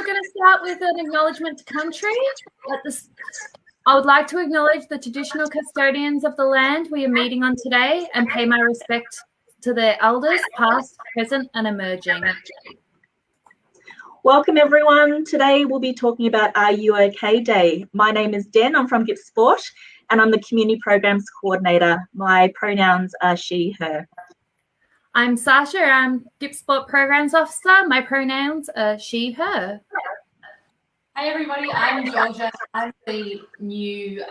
we're going to start with an acknowledgement to country. I would like to acknowledge the traditional custodians of the land we are meeting on today and pay my respect to their elders, past, present, and emerging. Welcome, everyone. Today we'll be talking about Are You OK Day. My name is Den. I'm from Gippsport, and I'm the Community Programs Coordinator. My pronouns are she, her. I'm Sasha. I'm Gippsport Programs Officer. My pronouns are she, her. Hey everybody, I'm Georgia. I'm the new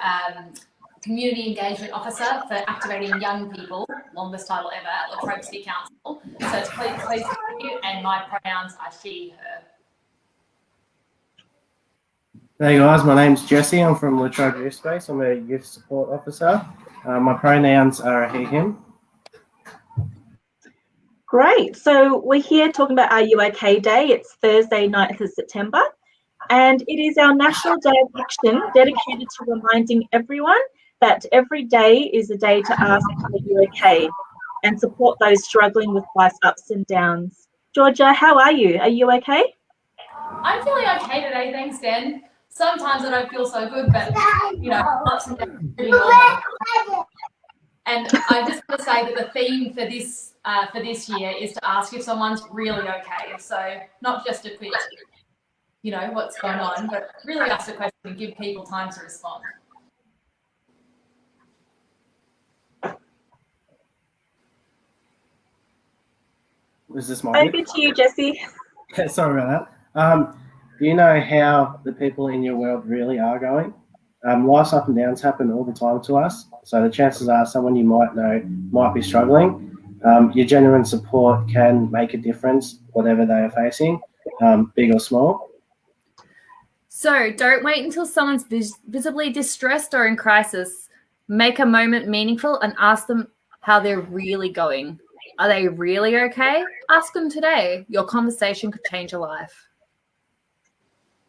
Community Engagement Officer for activating young people, longest title ever at Latrobe City Council. So it's pleased to meet you, and my pronouns are she, her. Hey guys, my name's Jesse. I'm from Latrobe Youth Space. I'm a Youth Support Officer. My pronouns are he, him. Great. So we're here talking about Are You OK Day. It's Thursday, 9th of September. And it is our National Day of Action dedicated to reminding everyone that every day is a day to ask, are you okay? And support those struggling with life's ups and downs. Georgia, how are you? Are you okay? I'm feeling okay today, thanks, Den. Sometimes I don't feel so good, but, you know, ups and downs are pretty normal. And I just want to say that the theme for this year is to ask if someone's really okay. So not just a quick, you know, what's going on, but really ask the question and give people time to respond. Was this my Over to you, Jesse. Sorry about that. Do you know how the people in your world really are going? Life's up and downs happen all the time to us. So the chances are someone you might know might be struggling. Your genuine support can make a difference, whatever they are facing, big or small. So don't wait until someone's visibly distressed or in crisis. Make a moment meaningful and ask them how they're really going. Are they really okay? Ask them today. Your conversation could change a life.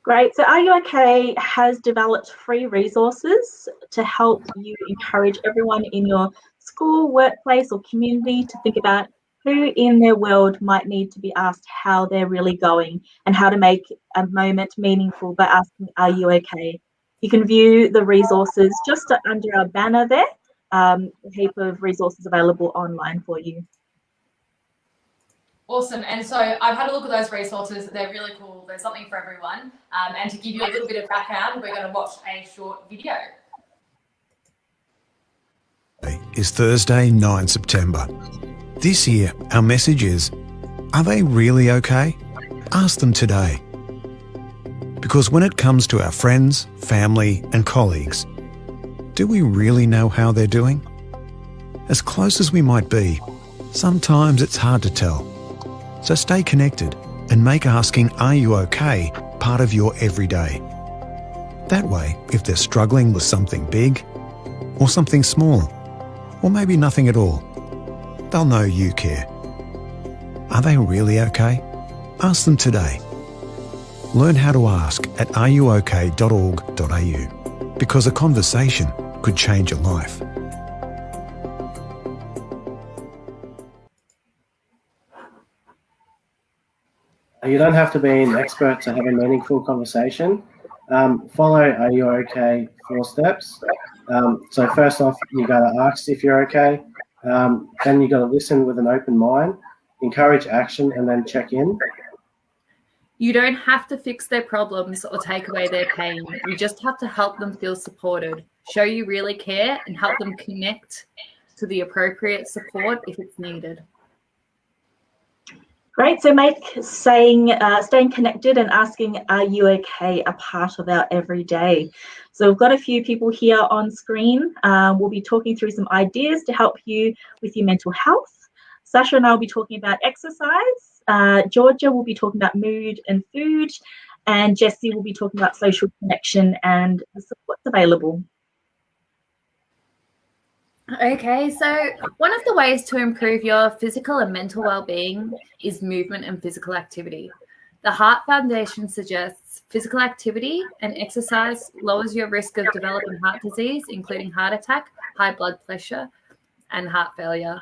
Great. So Are You OK has developed free resources to help you encourage everyone in your school, workplace, or community to think about who in their world might need to be asked how they're really going and how to make a moment meaningful by asking, are you okay? You can view the resources just under our banner there, a heap of resources available online for you. Awesome. And so I've had a look at those resources. They're really cool. There's something for everyone. And to give you a little bit of background, we're going to watch a short video. Is Thursday, 9 September. This year, our message is, are they really okay? Ask them today. Because when it comes to our friends, family and colleagues, do we really know how they're doing? As close as we might be, sometimes it's hard to tell. So stay connected and make asking, are you okay, part of your everyday. That way, if they're struggling with something big or something small, or maybe nothing at all, they'll know you care. Are they really okay? Ask them today. Learn how to ask at ruok.org.au, because a conversation could change a life. You don't have to be an expert to have a meaningful conversation. Follow Are You OK 4 steps. So first off, you got to ask if you're okay. Then you got to listen with an open mind, encourage action, and then check in. You don't have to fix their problems or take away their pain. You just have to help them feel supported, show you really care, and help them connect to the appropriate support if it's needed. Great. So make staying connected and asking, are you okay, a part of our everyday. So we've got a few people here on screen. We'll be talking through some ideas to help you with your mental health. Sasha and I will be talking about exercise. Georgia will be talking about mood and food. And Jessie will be talking about social connection and the supports available. Okay, so one of the ways to improve your physical and mental well-being is movement and physical activity. The Heart Foundation suggests physical activity and exercise lowers your risk of developing heart disease, including heart attack, high blood pressure, and heart failure.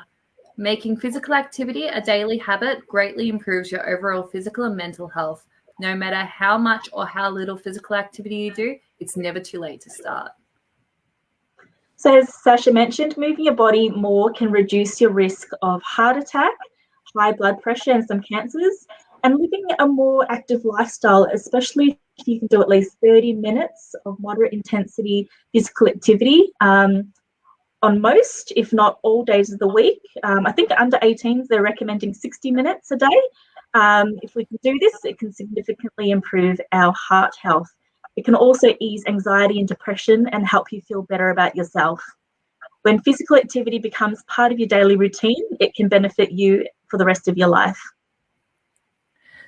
Making physical activity a daily habit greatly improves your overall physical and mental health No matter how much or how little physical activity you do, it's never too late to start. So as Sasha mentioned, moving your body more can reduce your risk of heart attack, high blood pressure and some cancers, and living a more active lifestyle, especially if you can do at least 30 minutes of moderate intensity physical activity on most, if not all days of the week. I think under 18s, they're recommending 60 minutes a day. If we can do this, it can significantly improve our heart health. It can also ease anxiety and depression and help you feel better about yourself. When physical activity becomes part of your daily routine, it can benefit you for the rest of your life.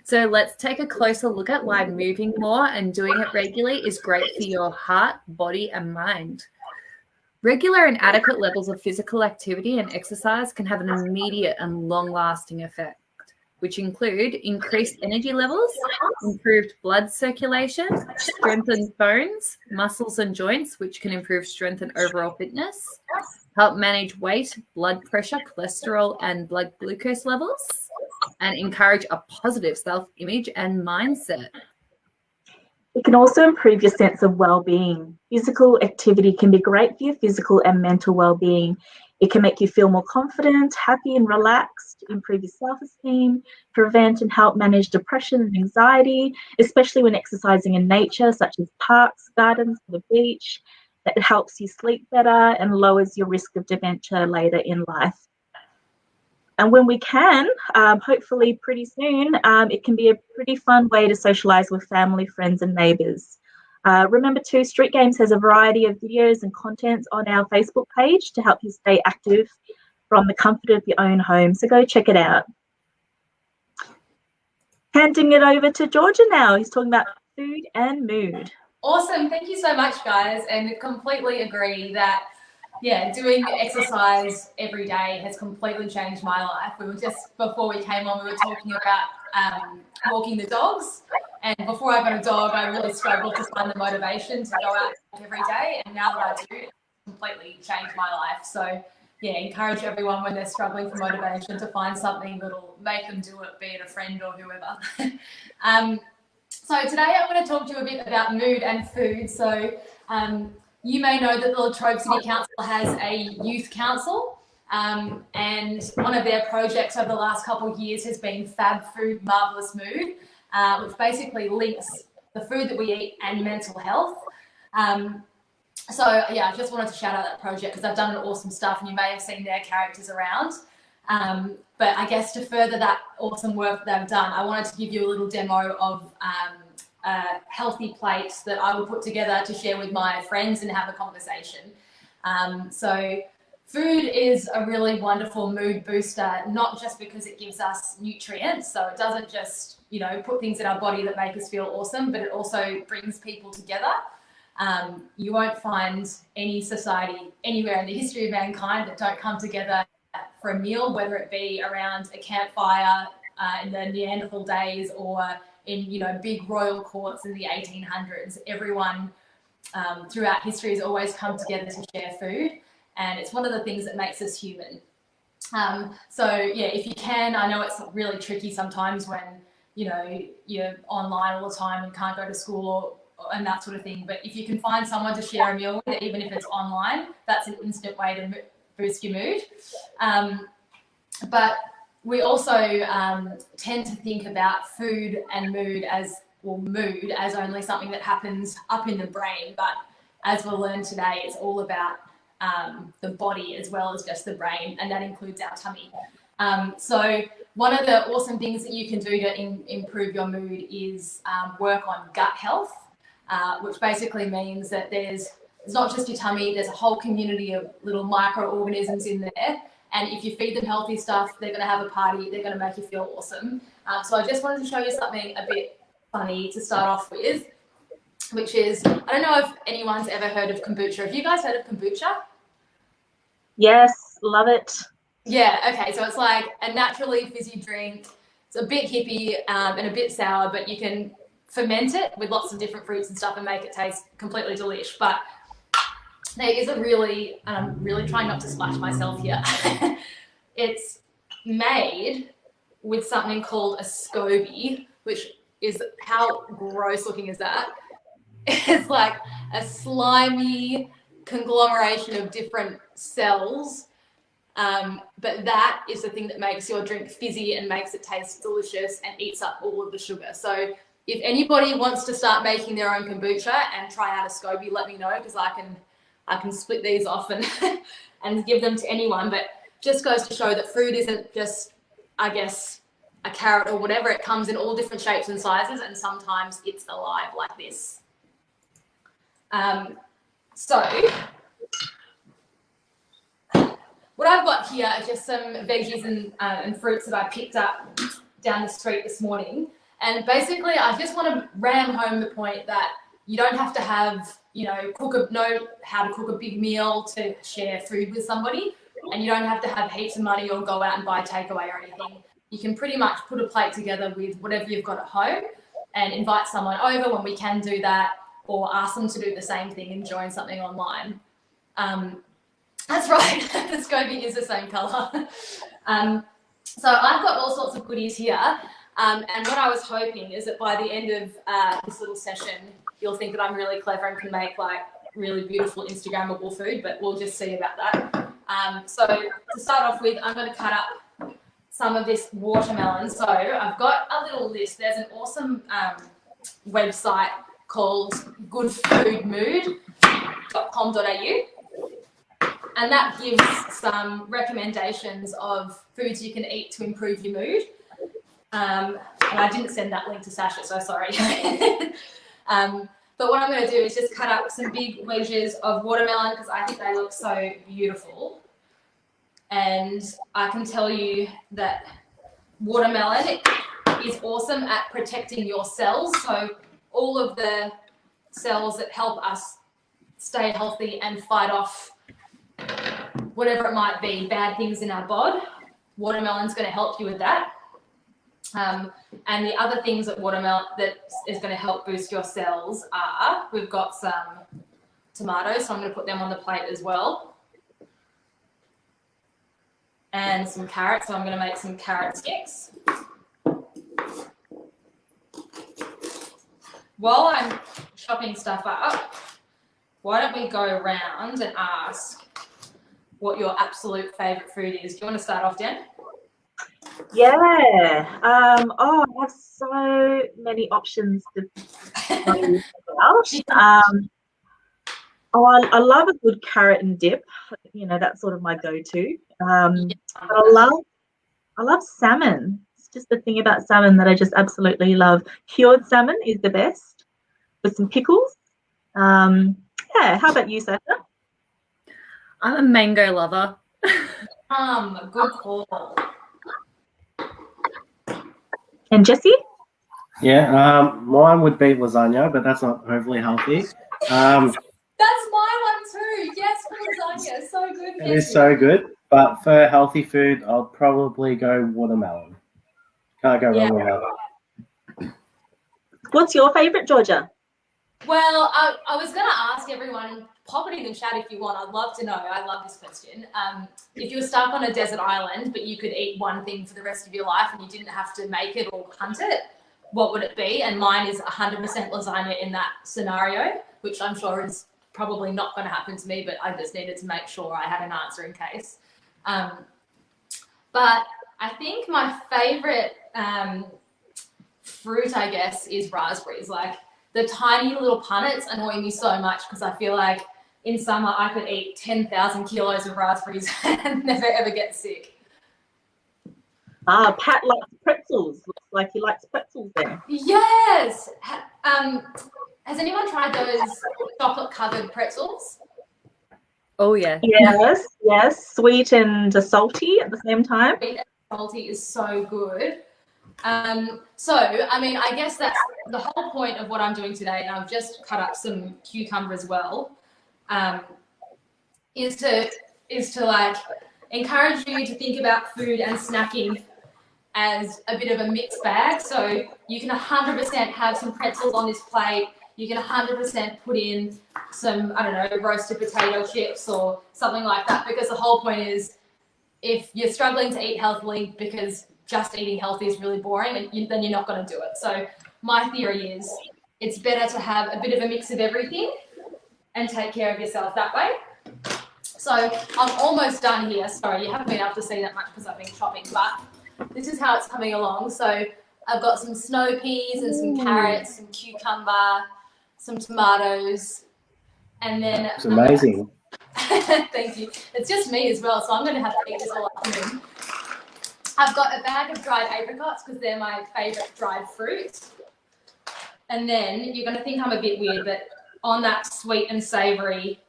So let's take a closer look at why moving more and doing it regularly is great for your heart, body, and mind. Regular and adequate levels of physical activity and exercise can have an immediate and long-lasting effect, which include increased energy levels, improved blood circulation, strengthened bones, muscles and joints, which can improve strength and overall fitness, help manage weight, blood pressure, cholesterol, and blood glucose levels, and encourage a positive self-image and mindset. It can also improve your sense of well-being. Physical activity can be great for your physical and mental well-being. It can make you feel more confident, happy and relaxed, improve your self-esteem, prevent and help manage depression and anxiety, especially when exercising in nature, such as parks, gardens, the beach. That helps you sleep better and lowers your risk of dementia later in life. And when we can, hopefully pretty soon, it can be a pretty fun way to socialise with family, friends and neighbours. Remember too, Street Games has a variety of videos and content on our Facebook page to help you stay active from the comfort of your own home. So go check it out. Handing it over to Georgia now. He's talking about food and mood. Awesome. Thank you so much, guys. And completely agree that, yeah, doing exercise every day has completely changed my life. We were just, before we came on, we were talking about walking the dogs. And before I got a dog, I really struggled to find the motivation to go out every day. And now that I do, it's completely changed my life. So, yeah, encourage everyone when they're struggling for motivation to find something that'll make them do it, be it a friend or whoever. So today I'm going to talk to you a bit about mood and food. So you may know that the Latrobe City Council has a youth council, and one of their projects over the last couple of years has been Fab Food, Marvellous Mood, which basically links the food that we eat and mental health. So yeah, I just wanted to shout out that project because they've done awesome stuff and you may have seen their characters around. But I guess to further that awesome work that they've done, I wanted to give you a little demo of healthy plates that I will put together to share with my friends and have a conversation. So food is a really wonderful mood booster, not just because it gives us nutrients, so it doesn't just, you know, put things in our body that make us feel awesome, but it also brings people together. You won't find any society anywhere in the history of mankind that don't come together for a meal, whether it be around a campfire in the Neanderthal days or in, you know, big royal courts in the 1800s. Everyone throughout history has always come together to share food, and it's one of the things that makes us human. So yeah, if you can, I know it's really tricky sometimes when, you know, you're online all the time and can't go to school and that sort of thing, but if you can find someone to share a meal with, even if it's online, that's an instant way to boost your mood. But we also tend to think about food and mood as, well, mood as only something that happens up in the brain, but as we'll learn today, it's all about the body as well as just the brain, and that includes our tummy. So one of the awesome things that you can do to improve your mood is work on gut health, which basically means that it's not just your tummy, there's a whole community of little microorganisms in there. And if you feed them healthy stuff, they're going to have a party, they're going to make you feel awesome. So I just wanted to show you something a bit funny to start off with, which is, I don't know if anyone's ever heard of kombucha. Have you guys heard of kombucha? Yes, love it. Yeah, okay, so it's like a naturally fizzy drink. It's a bit hippie and a bit sour, but you can ferment it with lots of different fruits and stuff and make it taste completely delish. But there is a really, and I'm really trying not to splash myself here, it's made with something called a SCOBY, which is how gross looking is that? It's like a slimy conglomeration of different cells. But that is the thing that makes your drink fizzy and makes it taste delicious and eats up all of the sugar. So if anybody wants to start making their own kombucha and try out a SCOBY, let me know, because I can split these off and and give them to anyone. But just goes to show that food isn't just, I guess, a carrot or whatever. It comes in all different shapes and sizes, and sometimes it's alive like this. So what I've got here are just some veggies and fruits that I picked up down the street this morning. And basically, I just want to ram home the point that you don't have to have, know how to cook a big meal to share food with somebody. And you don't have to have heaps of money or go out and buy takeaway or anything. You can pretty much put a plate together with whatever you've got at home and invite someone over when we can do that, or ask them to do the same thing and join something online. That's right, the SCOBY is the same colour. So I've got all sorts of goodies here. And what I was hoping is that by the end of this little session, you'll think that I'm really clever and can make like really beautiful Instagrammable food, but we'll just see about that. So to start off with, I'm going to cut up some of this watermelon. So I've got a little list. There's an awesome website called goodfoodmood.com.au. And that gives some recommendations of foods you can eat to improve your mood. And I didn't send that link to Sasha, so sorry. But what I'm going to do is just cut up some big wedges of watermelon because I think they look so beautiful. And I can tell you that watermelon is awesome at protecting your cells. So all of the cells that help us stay healthy and fight off whatever it might be, bad things in our bod, watermelon's going to help you with that. And the other things that watermelon that is going to help boost your cells are, we've got some tomatoes, so I'm going to put them on the plate as well. And some carrots, so I'm going to make some carrot sticks. While I'm chopping stuff up, why don't we go around and ask what your absolute favourite food is? Do you want to start off, Jen? Yeah. I have so many options to talk about. I love a good carrot and dip. That's sort of my go-to. But I love salmon. It's just the thing about salmon that I just absolutely love. Cured salmon is the best with some pickles. Yeah. How about you, Sasha? I'm a mango lover. Good call. And Jessie? Yeah, mine would be lasagna, but that's not overly healthy. That's my one too. Yes, lasagna. So good. It is so good, but for healthy food, I'll probably go watermelon. Can't go wrong with that. What's your favourite, Georgia? Well, I was going to ask everyone, pop it in the chat if you want. I'd love to know. I love this question. If you were stuck on a desert island, but you could eat one thing for the rest of your life and you didn't have to make it or hunt it, what would it be? And mine is 100% lasagna in that scenario, which I'm sure is probably not going to happen to me, but I just needed to make sure I had an answer in case. But I think my favourite fruit, I guess, is raspberries. Like, the tiny little punnets annoy me so much because I feel like in summer I could eat 10,000 kilos of raspberries and never ever get sick. Pat likes pretzels. Looks like he likes pretzels there. Yes. Has anyone tried those chocolate-covered pretzels? Oh, yeah. Yes. Sweet and salty at the same time. Sweet and salty is so good. So, I mean, I guess that's the whole point of what I'm doing today, and I've just cut up some cucumber as well, is to like encourage you to think about food and snacking as a bit of a mixed bag. So you can 100% have some pretzels on this plate. You can 100% put in some, I don't know, roasted potato chips or something like that, because the whole point is if you're struggling to eat healthily because just eating healthy is really boring, and then you're not going to do it. So my theory is it's better to have a bit of a mix of everything and take care of yourself that way. So I'm almost done here. Sorry, you haven't been able to see that much because I've been chopping, but this is how it's coming along. So I've got some snow peas and some carrots, some cucumber, some tomatoes, and then... It's amazing. Thank you. It's just me as well, so I'm going to have to eat this all afternoon. I've got a bag of dried apricots because they're my favourite dried fruit. And then you're going to think I'm a bit weird, but on that sweet and savoury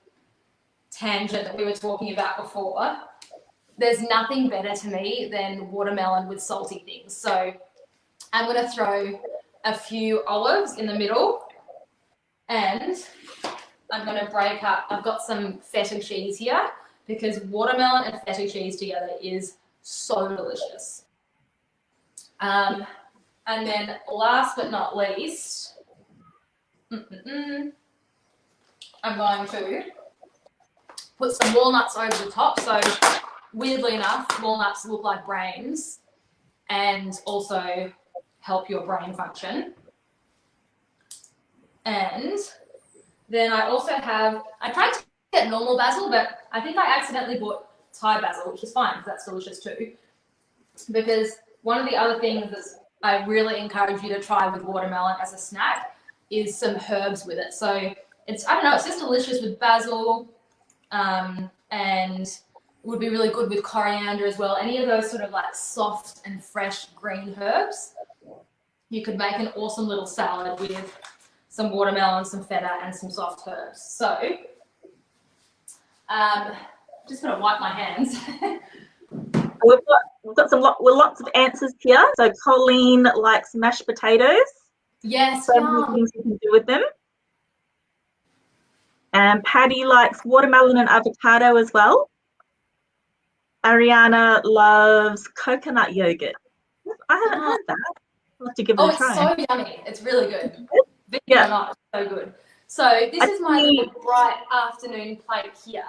tangent that we were talking about before, there's nothing better to me than watermelon with salty things. So I'm going to throw a few olives in the middle, and I'm going to break up, I've got some feta cheese here because watermelon and feta cheese together is so delicious. And then last but not least, I'm going to put some walnuts over the top. So weirdly enough, walnuts look like brains and also help your brain function. And then I also have, I tried to get normal basil, but I think I accidentally bought Thai basil, which is fine because that's delicious too. Because one of the other things that I really encourage you to try with watermelon as a snack is some herbs with it. So it's, I don't know, it's just delicious with basil, and it would be really good with coriander as well. Any of those sort of like soft and fresh green herbs, you could make an awesome little salad with some watermelon, some feta, and some soft herbs. So, just gonna wipe my hands. We've got lots of answers here. So Colleen likes mashed potatoes. Yes. So many things you can do with them. And Patty likes watermelon and avocado as well. Ariana loves coconut yogurt. I haven't had that. I'll have to give it a try. It's so yummy. It's really good. Yeah. Or not, it's so good. So this is my little bright afternoon plate here.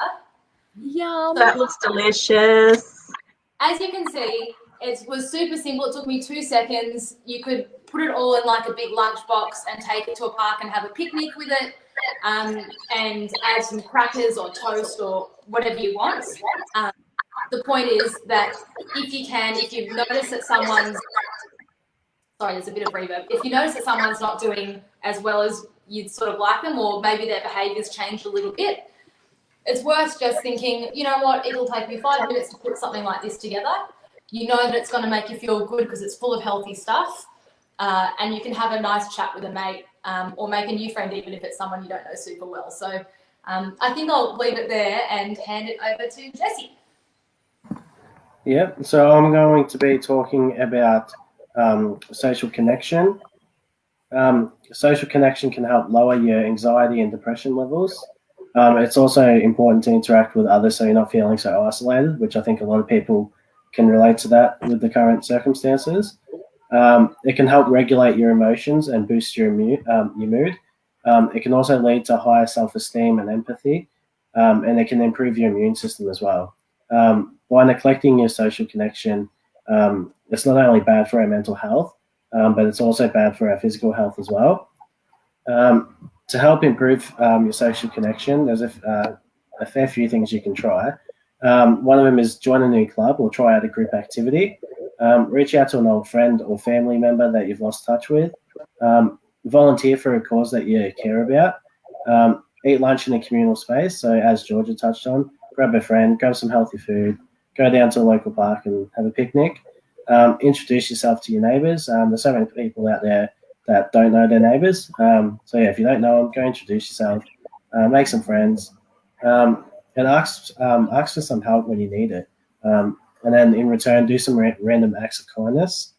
Yum. That looks delicious. As you can see, it was super simple. It took me 2 seconds. You could put it all in like a big lunch box and take it to a park and have a picnic with it, and add some crackers or toast or whatever you want. The point is that if you notice that someone's, sorry, there's a bit of reverb. If you notice that someone's not doing as well as you'd sort of like them, or maybe their behaviour's changed a little bit, it's worth just thinking, you know what, it'll take me 5 minutes to put something like this together. You know that it's going to make you feel good because it's full of healthy stuff, and you can have a nice chat with a mate, or make a new friend even if it's someone you don't know super well. So I think I'll leave it there and hand it over to Jessie. Yep, so I'm going to be talking about social connection. Social connection can help lower your anxiety and depression levels. It's also important to interact with others so you're not feeling so isolated, which I think a lot of people can relate to that with the current circumstances. It can help regulate your emotions and boost your mood. It can also lead to higher self-esteem and empathy, and it can improve your immune system as well. By neglecting your social connection, it's not only bad for our mental health, but it's also bad for our physical health as well. To help improve your social connection, there's a fair few things you can try. One of them is join a new club or try out a group activity. Reach out to an old friend or family member that you've lost touch with. Volunteer for a cause that you care about. Eat lunch in a communal space. So as Georgia touched on, grab a friend, grab some healthy food, go down to a local park and have a picnic. Introduce yourself to your neighbours. There's so many people out there that don't know their neighbours. So yeah, if you don't know them, go introduce yourself, make some friends, and ask for some help when you need it. And then in return, do some random acts of kindness.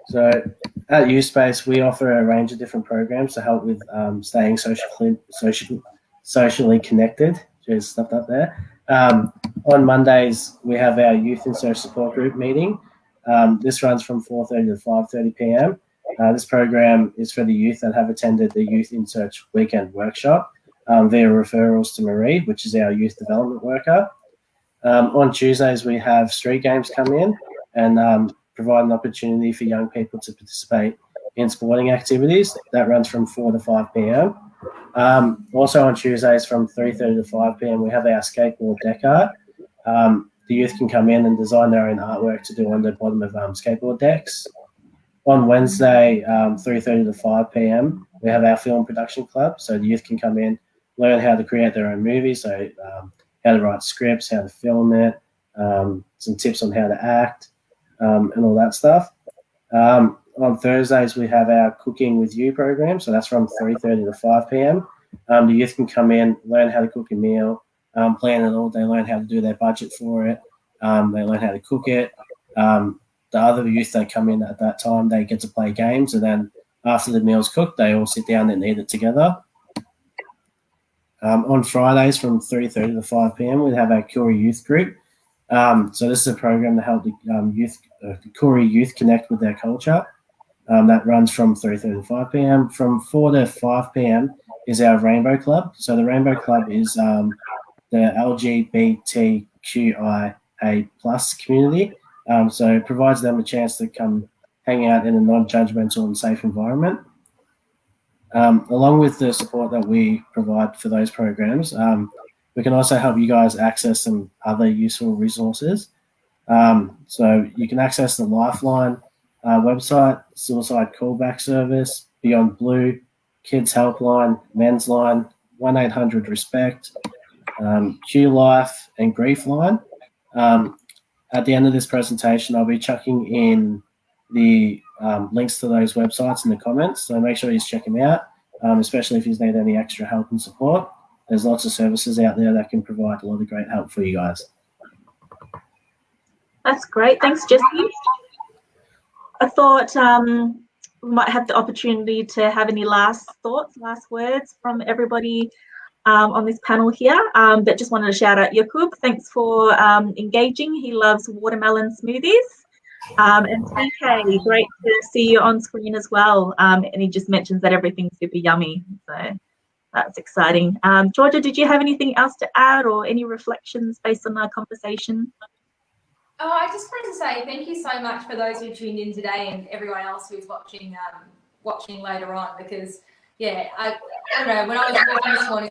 So at U-Space, we offer a range of different programs to help with staying socially connected. Just stuff up there. On Mondays, we have our Youth in Search Support Group meeting. This runs from 4:30 to 5:30 p.m. This program is for the youth that have attended the Youth in Search weekend workshop via referrals to Marie, which is our youth development worker. On Tuesdays, we have street games come in, and provide an opportunity for young people to participate in sporting activities. That runs from 4 to 5 p.m. Also on Tuesdays from 3:30 to 5 p.m. we have our skateboard deck art. The youth can come in and design their own artwork to do on the bottom of skateboard decks. On Wednesday, 3:30 to 5 p.m. we have our film production club. So the youth can come in, learn how to create their own movies. So how to write scripts, how to film it, some tips on how to act, and all that stuff. On Thursdays, we have our Cooking with You program. So that's from 3:30 to 5 p.m. The youth can come in, learn how to cook a meal, plan it all. They learn how to do their budget for it. They learn how to cook it. The other youth that come in at that time, they get to play games. And then after the meal's cooked, they all sit down and eat it together. On Fridays from 3:30 to 5 p.m, we have our Koori Youth Group. So this is a program to help the Koori youth connect with their culture. That runs from 3:30 to 5 p.m. From 4 to 5 p.m. is our Rainbow Club. So the Rainbow Club is the LGBTQIA plus community. So it provides them a chance to come hang out in a non-judgmental and safe environment. Along with the support that we provide for those programs, we can also help you guys access some other useful resources. So you can access the Lifeline website, Suicide Callback Service, Beyond Blue, Kids Helpline, Men's Line, 1-800-RESPECT, Q Life, and Grief Line. At the end of this presentation, I'll be chucking in the links to those websites in the comments, so make sure you check them out, especially if you need any extra help and support. There's lots of services out there that can provide a lot of great help for you guys. That's great. Thanks, Jesse. I thought we might have the opportunity to have any last thoughts, last words from everybody on this panel here, but just wanted to shout out Jakub. Thanks for engaging. He loves watermelon smoothies. And TK, great to see you on screen as well. And he just mentions that everything's super yummy. So that's exciting. Georgia, did you have anything else to add or any reflections based on our conversation? Oh, I just wanted to say thank you so much for those who tuned in today and everyone else who's watching later on, because yeah, I don't know, when I was walking this morning,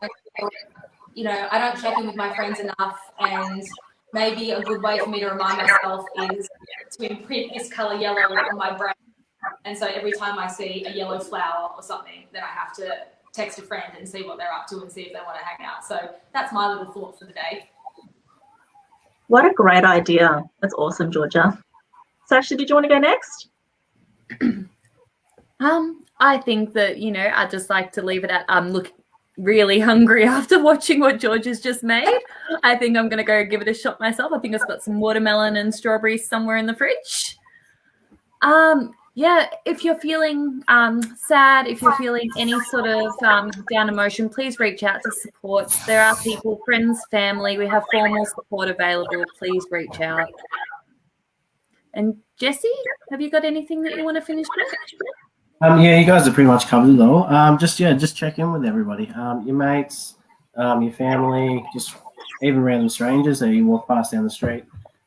I don't check in with my friends enough, and maybe a good way for me to remind myself is to imprint this colour yellow on my brain. And so every time I see a yellow flower or something, then I have to text a friend and see what they're up to and see if they want to hang out. So that's my little thought for the day. What a great idea. That's awesome, Georgia. Sasha, did you want to go next? I think that, I'd just like to leave it at look really hungry after watching what Georgia's just made. I think I'm going to go give it a shot myself. I think I've got some watermelon and strawberries somewhere in the fridge. Yeah, if you're feeling sad, if you're feeling any sort of down emotion, please reach out to support. There are people, friends, family. We have formal support available. Please reach out. And Jesse, have you got anything that you want to finish with? Yeah, you guys have pretty much covered it all. Just check in with everybody. Your mates, your family, just even random strangers that you walk past down the street.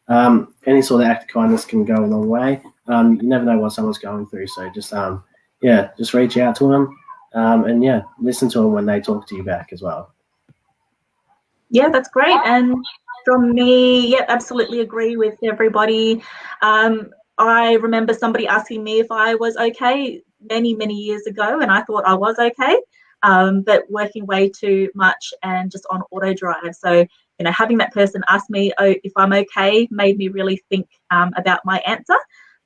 Any sort of act of kindness can go a long way. You never know what someone's going through, so just reach out to them, and listen to them when they talk to you back as well. Yeah, that's great. And from me, absolutely agree with everybody. I remember somebody asking me if I was okay many years ago, and I thought I was okay, but working way too much and just on auto drive. So having that person ask me if I'm okay made me really think about my answer.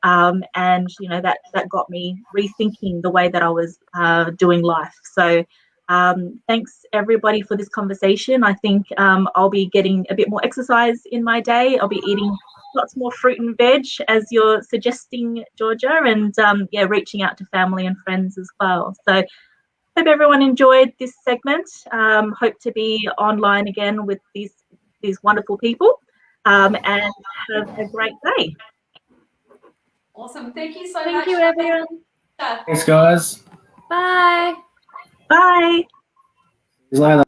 And that got me rethinking the way that I was doing life. So thanks everybody for this conversation. I think I'll be getting a bit more exercise in my day. I'll be eating lots more fruit and veg, as you're suggesting, Georgia, and reaching out to family and friends as well. So hope everyone enjoyed this segment. Hope to be online again with these wonderful people, and have a great day. Awesome. Thank you so much. Thank you, everyone. Thanks, guys. Bye. Bye. See you later.